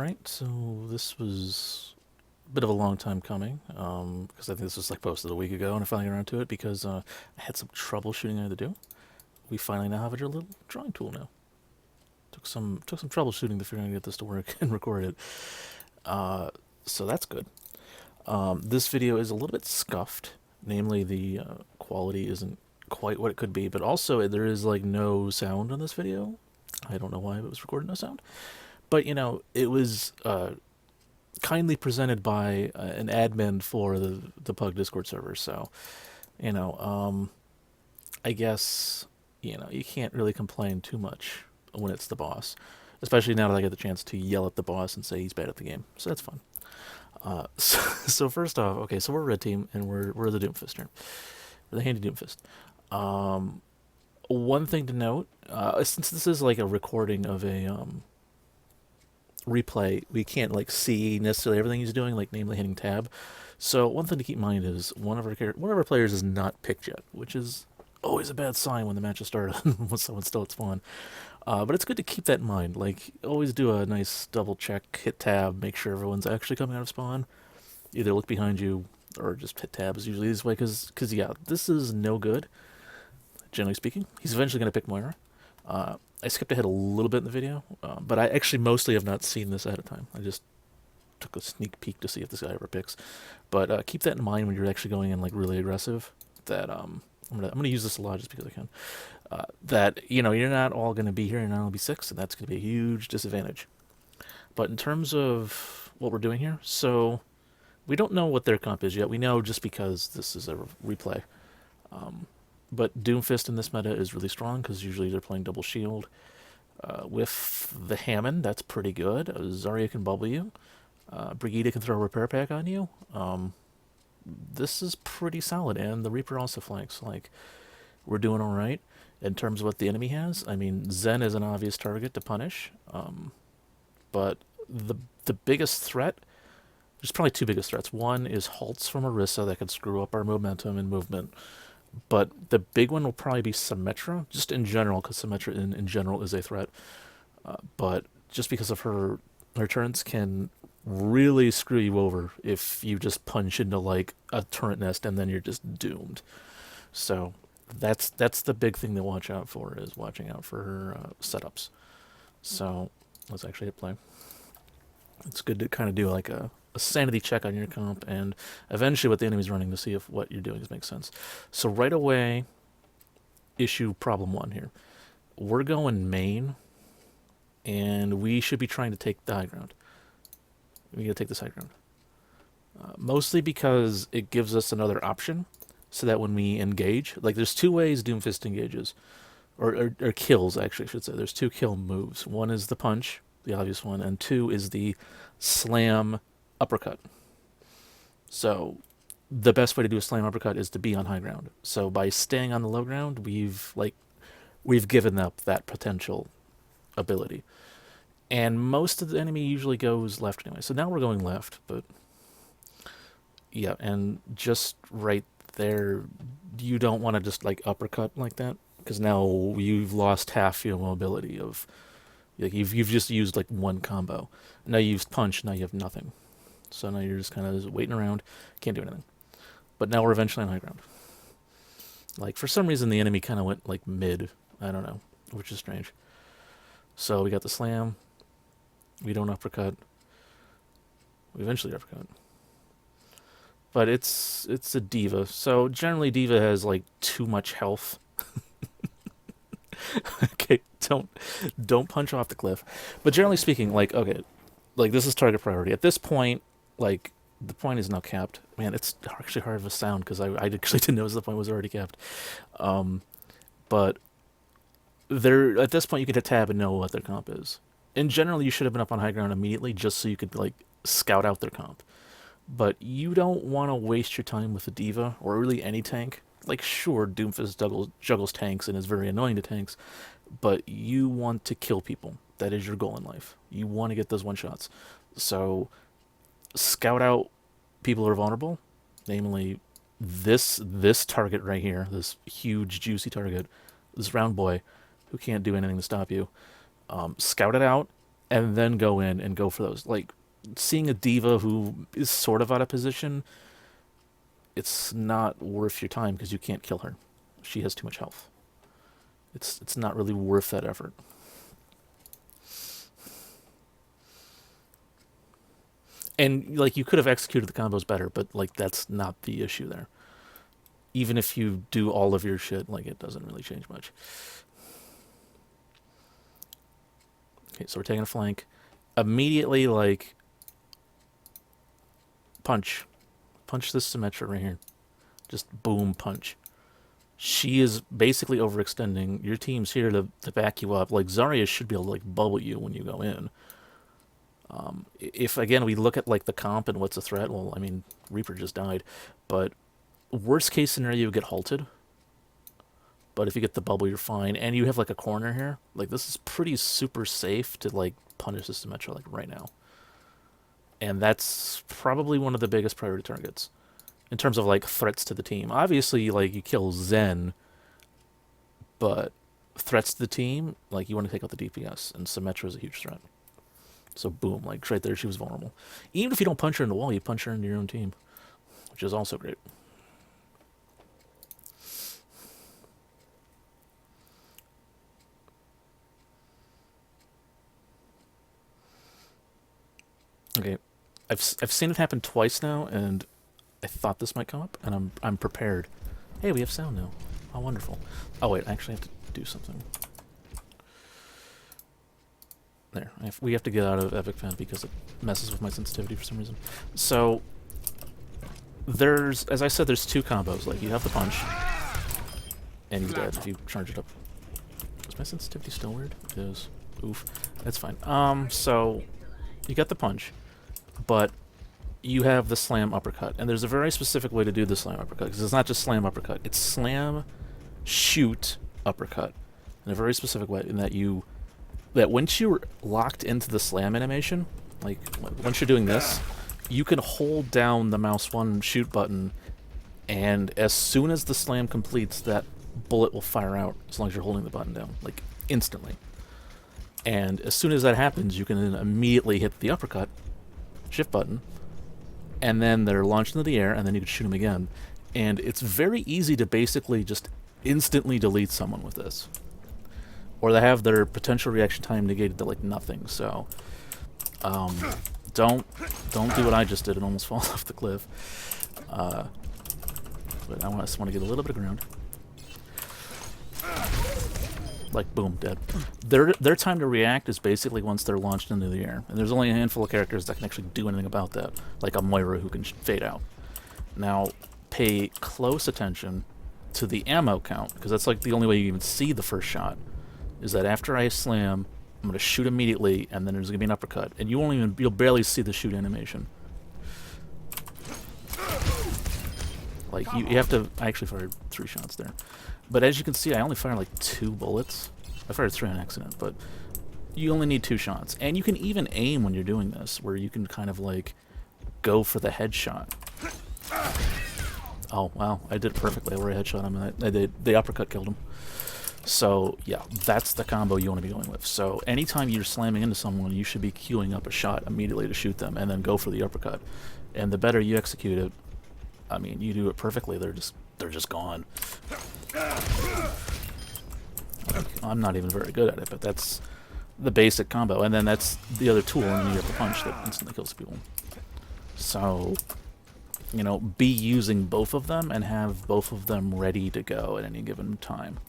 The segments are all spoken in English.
Alright, so this was a bit of a long time coming, because I think this was like posted a week ago, and I finally got around to it because I had some troubleshooting I had to do. We finally now have a little drawing tool now. Took some troubleshooting to figure out how to get this to work and record it. So that's good. This video is a little bit scuffed, namely the quality isn't quite what it could be, but also there is like no sound on this video. I don't know why it was recorded no sound. But it was kindly presented by an admin for the Pug Discord server. So, you know, um, I guess you can't really complain too much when it's the boss, especially now that I get the chance to yell at the boss and say he's bad at the game. So that's fun. So first off, okay, so we're red team and we're the Doomfist here. We're the handy Doomfist. Um, One thing to note, since this is like a recording of a replay, we can't like see necessarily everything he's doing, like namely hitting tab. So one thing to keep in mind is one of our players is not picked yet, which is always a bad sign when the match has started when someone's still at spawn. But it's good to keep that in mind. Like always do a nice double check, hit tab, make sure everyone's actually coming out of spawn. Either look behind you or just hit tab is usually this way because yeah, this is no good. Generally speaking, he's eventually going to pick Moira. I skipped ahead a little bit in the video, but I actually mostly have not seen this ahead of time. I just took a sneak peek to see if this guy ever picks. But keep that in mind when you're actually going in like really aggressive. That I'm gonna use this a lot just because I can. That you're not all gonna be here. You're not gonna be six, and that's gonna be a huge disadvantage. But in terms of what we're doing here, so we don't know what their comp is yet. We know just because this is a replay. Um, but Doomfist in this meta is really strong because usually they're playing double shield. With the Hammond, that's pretty good. Zarya can bubble you. Brigida can throw a repair pack on you. This is pretty solid, and the Reaper also flanks. Like, we're doing all right in terms of what the enemy has. I mean, Zen is an obvious target to punish, but the biggest threat, there's probably two biggest threats. One is halts from Orisa that can screw up our momentum and movement. But the big one will probably be Symmetra, just in general, because Symmetra in general is a threat. But just because of her turns can really screw you over if you just punch into like a turret nest and then you're just doomed. So that's the big thing to watch out for, is watching out for her setups. So let's actually hit play. It's good to kind of do like a sanity check on your comp and eventually what the enemy's running to see if what you're doing makes sense. So right away, issue problem one here. We're going main, and we should be trying to take the high ground. We gotta take this high ground. Mostly because it gives us another option, so that when we engage, like there's two ways Doomfist engages, or kills actually I should say. There's two kill moves. One is the punch, the obvious one, and two is the slam uppercut. So the best way to do a slam uppercut is to be on high ground. So by staying on the low ground, we've given up that potential ability. And most of the enemy usually goes left anyway. So now we're going left, but yeah, and just right there, you don't want to just like uppercut like that because now you've lost half your mobility of like you've just used like one combo. Now you used punch, now you have nothing. So now you're just kind of waiting around, can't do anything. But now we're eventually on high ground. Like for some reason the enemy kind of went like mid, I don't know, which is strange. So we got the slam, we don't uppercut, we eventually uppercut. But it's a diva. So generally diva has like too much health. Okay, don't punch off the cliff. But generally speaking, like okay, like this is target priority. At this point, like the point is now capped. Man, it's actually hard of a sound because I actually didn't notice the point was already capped. Um, but there at this point you can hit tab and know what their comp is. In general, you should have been up on high ground immediately just so you could like scout out their comp. But you don't want to waste your time with a diva or really any tank. Like sure, Doomfist juggles tanks and is very annoying to tanks, but you want to kill people. That is your goal in life. You want to get those one shots. So scout out people who are vulnerable, namely this target right here, this huge juicy target, this round boy who can't do anything to stop you. Scout it out and then go in and go for those. Like, seeing a diva who is sort of out of position, it's not worth your time because you can't kill her. She has too much health. It's not really worth that effort. And like you could have executed the combos better, but like that's not the issue there. Even if you do all of your shit, like it doesn't really change much. Okay, so we're taking a flank. Immediately, like, punch. Punch this Symmetra right here. Just boom, punch. She is basically overextending. Your team's here to back you up. Like, Zarya should be able to, like, bubble you when you go in. If, again, we look at, like, the comp and what's a threat, well, I mean, Reaper just died. But worst case scenario, you get halted. But if you get the bubble, you're fine. And you have, like, a corner here. Like, this is pretty super safe to, like, punish the Symmetra, like, right now. And that's probably one of the biggest priority targets in terms of, like, threats to the team. Obviously, like, you kill Zen, but threats to the team, like, you want to take out the DPS, and Symmetra is a huge threat. So, boom, like, right there, she was vulnerable. Even if you don't punch her in the wall, you punch her into your own team, which is also great. Okay, I've seen it happen twice now, and I thought this might come up, and I'm prepared. Hey, we have sound now. How wonderful. Oh wait, I actually have to do something. There, we have to get out of Epic Pen because it messes with my sensitivity for some reason. So there's, as I said, there's two combos. Like, you have the punch, and he's dead if you charge it up. Is my sensitivity still weird? It is. Oof. That's fine. So you got the punch, but you have the slam uppercut, and there's a very specific way to do the slam uppercut, because it's not just slam uppercut, it's slam, shoot, uppercut, in a very specific way, in that once you're locked into the slam animation, like, once you're doing this, you can hold down the mouse 1 shoot button, and as soon as the slam completes, that bullet will fire out, as long as you're holding the button down, like, instantly. And as soon as that happens, you can then immediately hit the uppercut, shift button, and then they're launched into the air, and then you can shoot them again. And it's very easy to basically just instantly delete someone with this. Or they have their potential reaction time negated to, like, nothing. So, don't do what I just did and almost fall off the cliff. But I just want to get a little bit of ground. Like, boom, dead. Their time to react is basically once they're launched into the air. And there's only a handful of characters that can actually do anything about that. Like a Moira who can fade out. Now, pay close attention to the ammo count, because that's, like, the only way you even see the first shot. Is that after I slam, I'm going to shoot immediately, and then there's going to be an uppercut. And you'll barely see the shoot animation. Like, you have to... I actually fired 3 shots there. But as you can see, I only fired, like, 2 bullets. I fired 3 on accident, but you only need 2 shots. And you can even aim when you're doing this, where you can kind of, like, go for the headshot. Oh, wow. I did it perfectly. I already headshot him, and the uppercut killed him. So, yeah, that's the combo you want to be going with. So, anytime you're slamming into someone, you should be queuing up a shot immediately to shoot them, and then go for the uppercut. And the better you execute it, I mean, you do it perfectly, they're just gone. I'm not even very good at it, but that's the basic combo. And then that's the other tool, and then you have the punch that instantly kills people. So, you know, be using both of them and have both of them ready to go at any given time.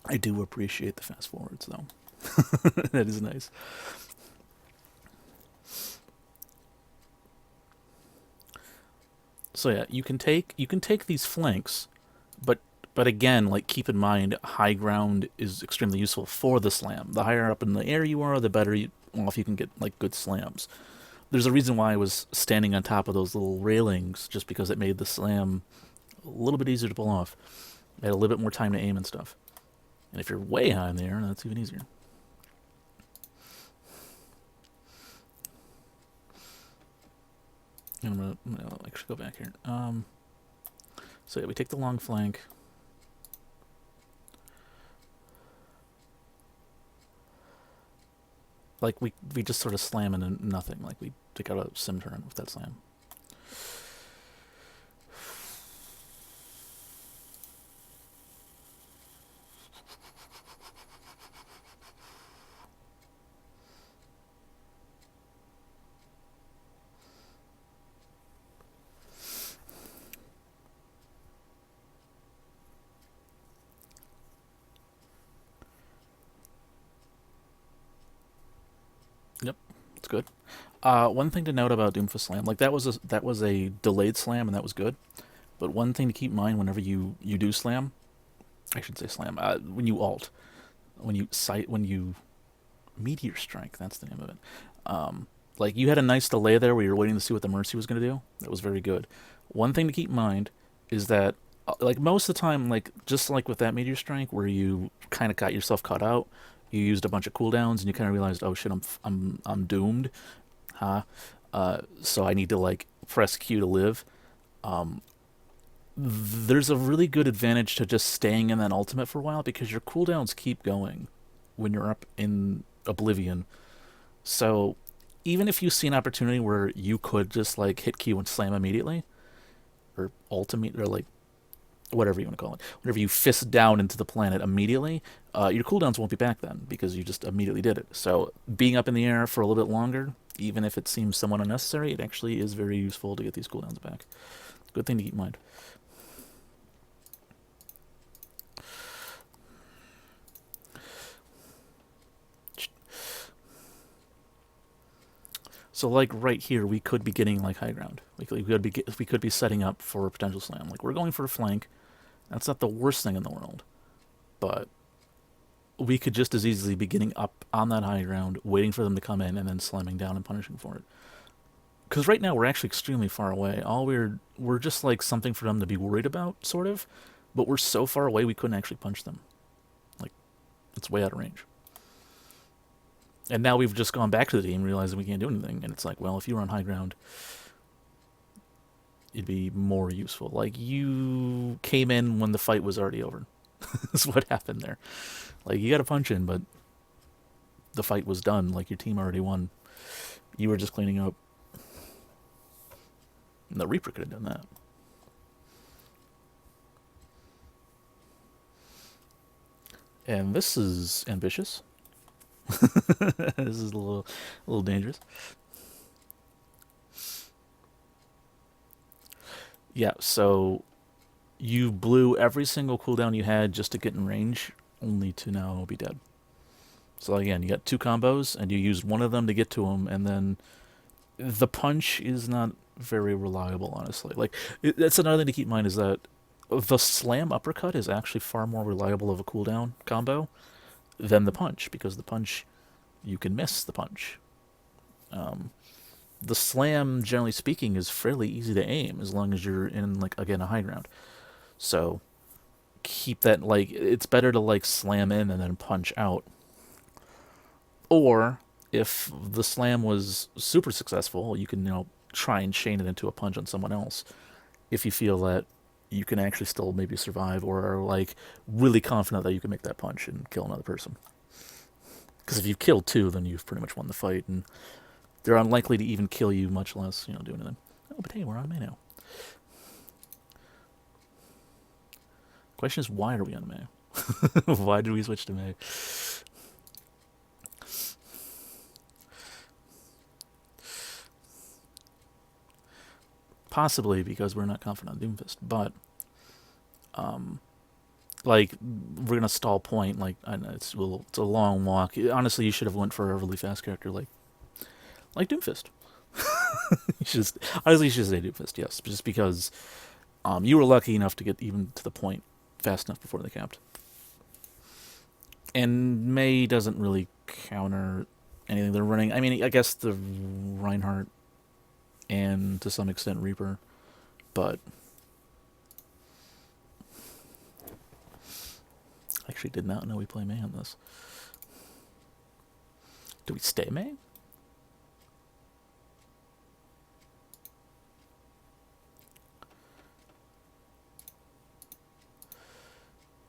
I do appreciate the fast forwards, though. That is nice. So yeah, you can take these flanks, but again, like, keep in mind, high ground is extremely useful for the slam. The higher up in the air you are, the better off you can get, like, good slams. There's a reason why I was standing on top of those little railings, just because it made the slam a little bit easier to pull off. It had a little bit more time to aim and stuff. And if you're way high in the air, that's even easier. I'm gonna actually go back here. So yeah, we take the long flank. Like we just sort of slam into nothing. Like we take out a sim turn with that slam. Yep, it's good. One thing to note about Doomfist Slam, like that was a delayed slam, and that was good. But one thing to keep in mind whenever you do slam, I should say slam, when you alt, when you meteor strike, that's the name of it. Like you had a nice delay there where you were waiting to see what the mercy was going to do. That was very good. One thing to keep in mind is that like most of the time, like just like with that meteor strike, where you kind of got yourself caught out, you used a bunch of cooldowns and you kind of realized, oh shit, I'm doomed, huh? So I need to like press Q to live. Um, there's a really good advantage to just staying in that ultimate for a while because your cooldowns keep going when you're up in Oblivion. So even if you see an opportunity where you could just like hit Q and slam immediately, or ultimate, or like whatever you want to call it, whenever you fist down into the planet immediately, your cooldowns won't be back then because you just immediately did it. So being up in the air for a little bit longer, even if it seems somewhat unnecessary, it actually is very useful to get these cooldowns back. Good thing to keep in mind. So like right here, we could be getting like high ground. We could be setting up for a potential slam. Like we're going for a flank. That's not the worst thing in the world, but we could just as easily be getting up on that high ground, waiting for them to come in, and then slamming down and punishing for it. Because right now we're actually extremely far away. All we're just like something for them to be worried about, sort of. But we're so far away we couldn't actually punch them. Like it's way out of range. And now we've just gone back to the team, realizing we can't do anything. And it's like, well, if you were on high ground, it'd be more useful. Like you came in when the fight was already over. That's what happened there. Like you got to punch in, but the fight was done. Like your team already won. You were just cleaning up. And the Reaper could have done that. And this is ambitious. This is a little dangerous. Yeah, so you blew every single cooldown you had just to get in range, only to now be dead. So again, you got two combos, and you used one of them to get to him, and then the punch is not very reliable, honestly. Like that's another thing to keep in mind is that the slam uppercut is actually far more reliable of a cooldown combo than the punch because the punch you can miss the punch. Um, the slam, generally speaking, is fairly easy to aim as long as you're in like again a high ground. So keep that like it's better to like slam in and then punch out. Or if the slam was super successful, you can try and chain it into a punch on someone else if you feel that you can actually still maybe survive or are like really confident that you can make that punch and kill another person. Because if you've killed two, then you've pretty much won the fight, and they're unlikely to even kill you, much less do anything. Oh, but hey, we're on May now. Question is, why are we on May? Why did we switch to May? Possibly because we're not confident on Doomfist, but um, like we're gonna stall point. Like I know it's a long walk. Honestly, you should have went for a really fast character like Doomfist. Honestly, you should say Doomfist, yes, just because you were lucky enough to get even to the point fast enough before they capped. And May doesn't really counter anything they're running. I mean, I guess the Reinhardt and to some extent Reaper, but I actually did not know we play May on this. Do we stay May?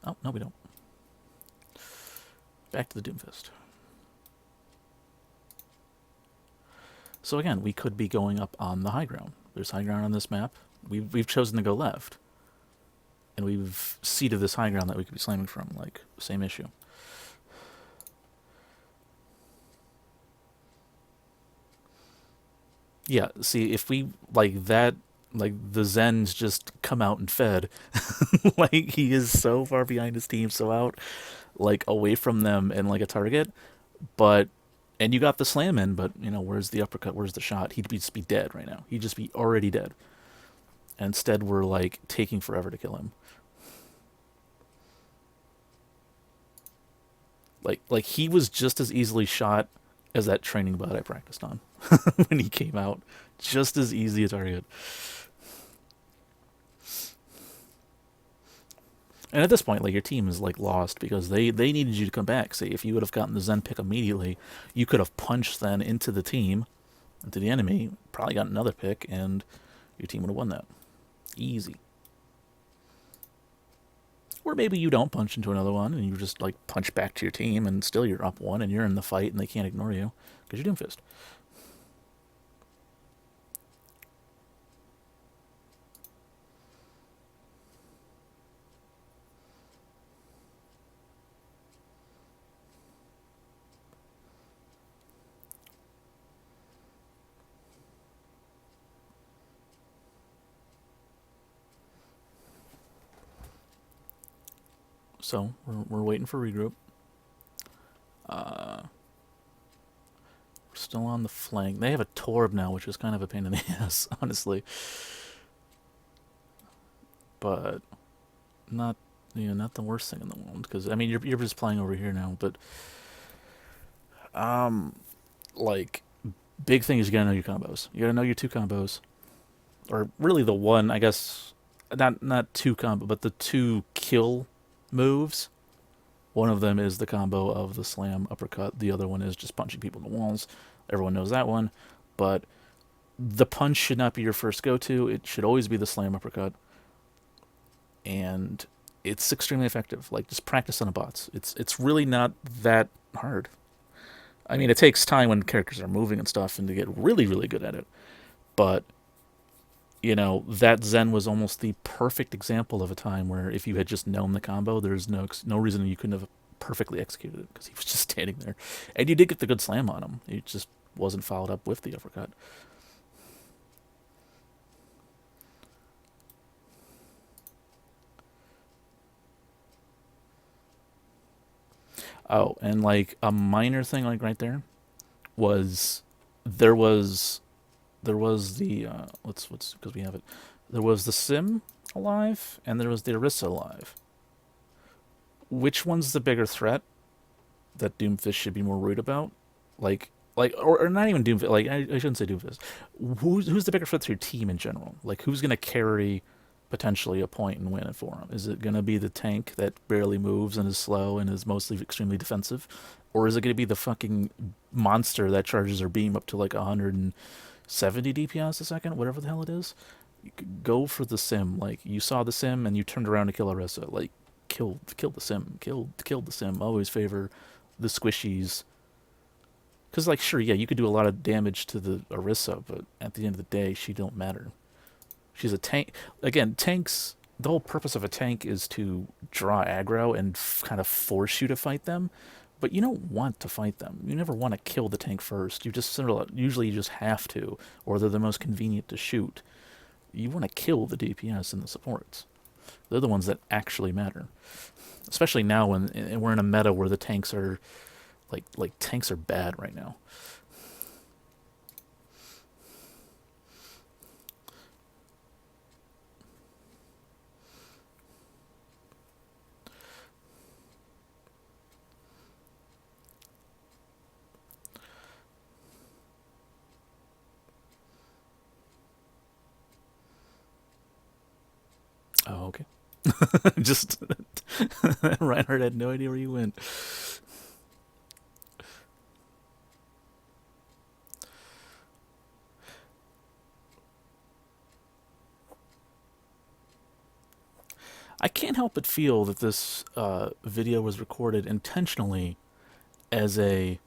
Oh, no, we don't. Back to the Doomfist. So again, we could be going up on the high ground. There's high ground on this map. We've chosen to go left. And we've seeded this high ground that we could be slamming from. Like, same issue. Yeah, see, if we, like, that, like, the Zens just come out and fed. Like, he is so far behind his team, so out, like, away from them and, like, a target. But, and you got the slam in, but, you know, where's the uppercut? Where's the shot? He'd just be dead right now. He'd just be already dead. And instead, we're, like, taking forever to kill him. Like he was just as easily shot as that training bot I practiced on when he came out. Just as easy a target. And at this point, like your team is like lost because they needed you to come back. Say if you would have gotten the Zen pick immediately, you could have punched then into the team, into the enemy, probably got another pick, and your team would have won that. Easy. Or maybe you don't punch into another one and you just like punch back to your team and still you're up one and you're in the fight and they can't ignore you because you're Doomfist. So we're waiting for regroup. We're still on the flank. They have a Torb now, which is kind of a pain in the ass, honestly. But not not the worst thing in the world because I mean you're just playing over here now, but um like big thing is you gotta know your combos. You gotta know your two combos, or really the one I guess not two combo, but the two kill moves. One of them is the combo of the slam uppercut. The other one is just punching people in the walls. Everyone knows that one, but the punch should not be your first go-to. It should always be the slam uppercut, and it's extremely effective. Like just practice on the bots. It's really not that hard. I mean, it takes time when characters are moving and stuff, and to get really good at it. But that Zen was almost the perfect example of a time where if you had just known the combo, there's no reason you couldn't have perfectly executed it because he was just standing there, and you did get the good slam on him. It just wasn't followed up with the uppercut. Oh, and like a minor thing, like right there, was there was there was the let's because we have it. There was the Sim alive, and there was the Orisa alive. Which one's the bigger threat that Doomfist should be more worried about? Or not even Doomfist. Like I shouldn't say Doomfist. Who's the bigger threat to your team in general? Like who's gonna carry potentially a point and win it for him? Is it gonna be the tank that barely moves and is slow and is mostly extremely defensive, or is it gonna be the fucking monster that charges her beam up to like 170 DPS a second, whatever the hell it is? You could go for the Sim. Like you saw the Sim and you turned around to kill Orisa. Like kill the Sim. Kill the Sim. Always favor the squishies. Because like sure, yeah, you could do a lot of damage to the Orisa, but at the end of the day, she don't matter. She's a tank. Again, tanks. The whole purpose of a tank is to draw aggro and kind of force you to fight them. But you don't want to fight them. You never want to kill the tank first. You just usually you just have to, or they're the most convenient to shoot. You want to kill the DPS and the supports. They're the ones that actually matter. Especially now when we're in a meta where the tanks are like tanks are bad right now. Oh, okay. Just Reinhardt had no idea where you went. I can't help but feel that this video was recorded intentionally as a,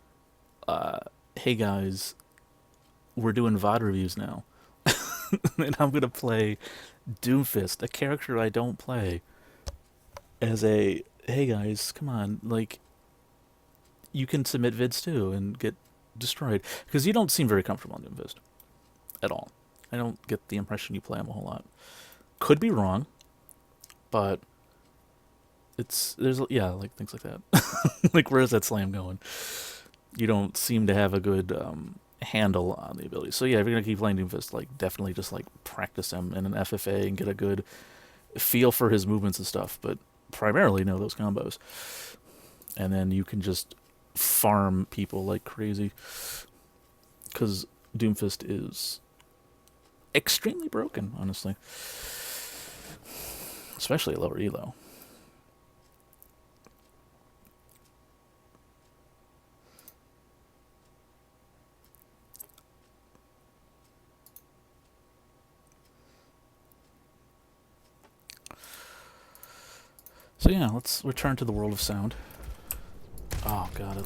hey guys, we're doing VOD reviews now. And I'm going to play Doomfist, a character I don't play, as a, hey guys, come on, like, you can submit vids too and get destroyed. Because you don't seem very comfortable on Doomfist at all. I don't get the impression you play him a whole lot. Could be wrong, but there's like things like that. Like, where's that slam going? You don't seem to have a good handle on the ability. So yeah, if you're gonna keep playing Doomfist, like, definitely just like practice him in an FFA and get a good feel for his movements and stuff. But primarily know those combos, and then you can just farm people like crazy. Because Doomfist is extremely broken, honestly, especially at lower elo. So yeah, let's return to the world of sound. Oh god,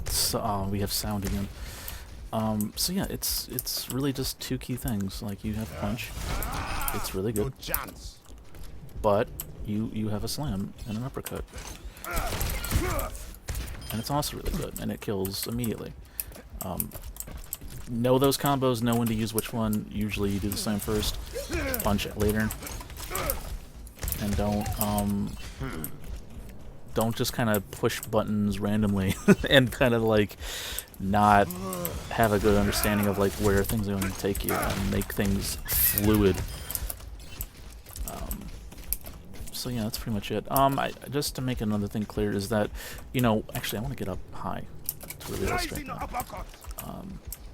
we have sound again. So yeah, it's really just two key things. Like, you have punch, it's really good, but you have a slam and an uppercut, and it's also really good, and it kills immediately. Know those combos, know when to use which one. Usually you do the slam first, punch it later, and don't just kind of push buttons randomly and kind of like not have a good understanding of like where things are going to take you and make things fluid. So yeah, that's pretty much it. Just to make another thing clear is that, actually I want to get up high to really illustrate that.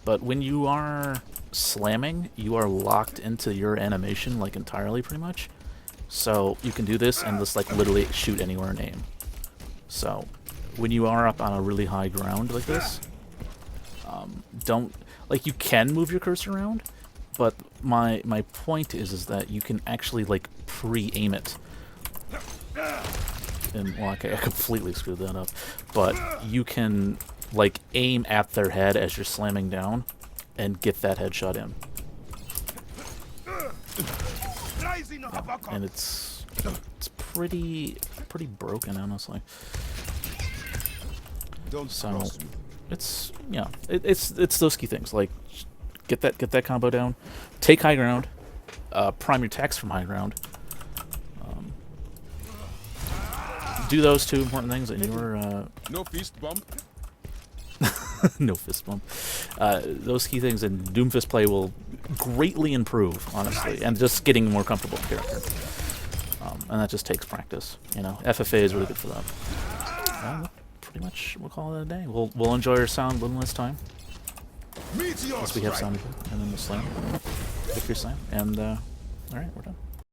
But when you are slamming, you are locked into your animation like entirely, pretty much. So you can do this and just like literally shoot anywhere and aim. So when you are up on a really high ground like this, you can move your cursor around, but my point is that you can actually like pre-aim it. And well, I completely screwed that up, but you can like aim at their head as you're slamming down and get that headshot in. Yeah, and it's pretty broken, honestly. So it's those key things, like get that combo down, take high ground, prime your attacks from high ground. Do those two important things, and you're no fist bump. no fist bump. Those key things, and Doomfist play will greatly improve, honestly, and just getting more comfortable in character. And that just takes practice. FFA is really good for that. Pretty much we'll call it a day. We'll enjoy our sound one last time. Once we have sound, and then we'll slam. Victory slam. And alright, we're done.